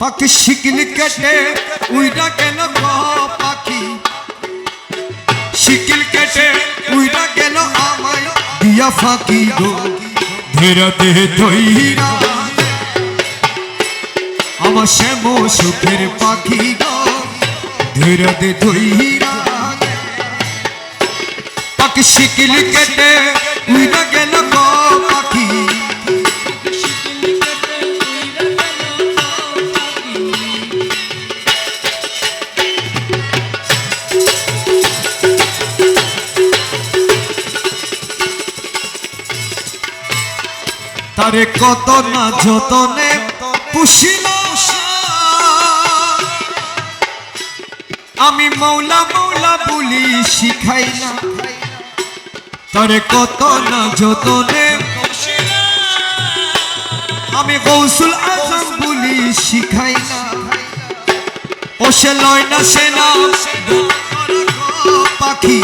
পাখি শিকিল কেটে উইরা গেল গো পাখি শিকিল কেটে উইরা গেল আমায় দিয়া ফাঁকি গো ধীরা দেহ ধইরা আমার শ্যাম সুখের পাখি গো ধীরা দে ধইরা পাখি শিকিল কেটে উইরা গেল গো পাখি তারে কত না যতনে পুষিল আমি মৌলা মৌলা বলি শিখাই না তারে কত না যতনে আমি গৌসুল আজম বলি শিখাই না ও সে লয় না সে না পাখি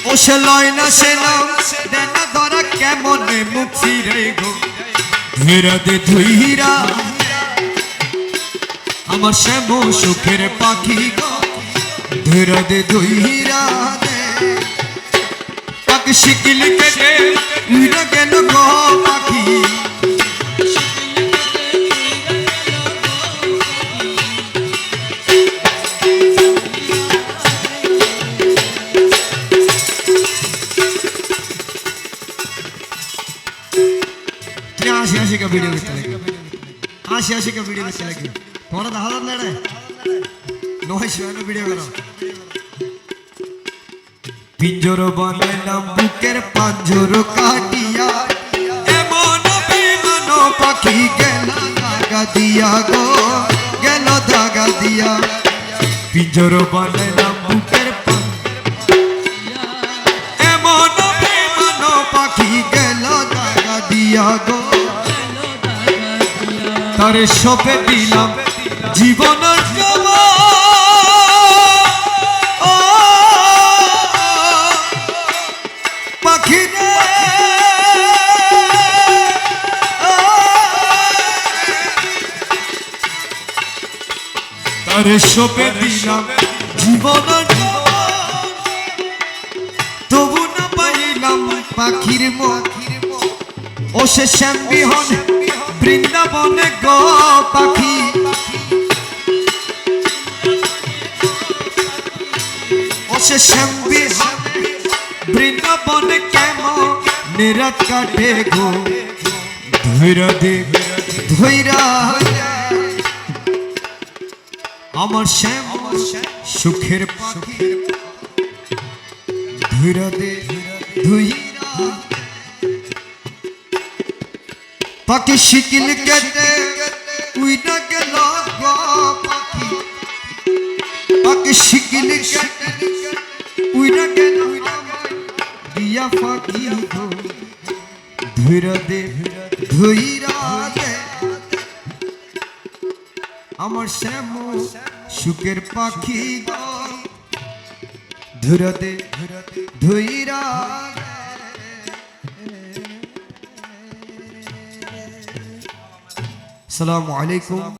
ও সে লয় না সে না দেনা ধরা কেমনে মুখ ফিরে গো ধীরা দে ধীরা আমার শ্যাম সুখের পাখি গো ধীরা দে ধীরা দে পাখি শিকিল কেটে উইরা গেল গো পাখি आशी आशी का वीडियो देखते लगे आशी आशी का वीडियो देखते लगे थोड़ा दा हालत लड़े नोहे शिवानो वीडियो करो पिंजरो बांधलाम बुकेर पांजरो काटिया एमन बेमानो पाखी गेला दागा दिया गो गेलो दागा दिया पिंजरो बांधलाम बुकेर एमन बेमानो पाखी गेलो दागा दिया गो तारे शोपे दिलाम जीवনের জবা ও পাখি রে তারে শোপে দিলাম জীবনের জবা তবু না পাইলাম পাখির মন ও সে শ্যাম বিহন বৃন্দাবনে গো পাখি ও সে শ্যাম বিহন বৃন্দাবনে কেমন নিরাত কাটে গো ধৈরা দে ধৈরা আমার শ্যাম সুখের পাখি ধৈরা দে ধৈরা পাখি শিকিল কেটে উইরা গেল গো পাখি পাখি শিকিল কেটে উইরা গেল দিয়া ফাঁকি গো ধৈরা দে ধৈরা দে আমার শ্যাম সুখের পাখি গো ধৈরা দে ধৈরা السلام عليكم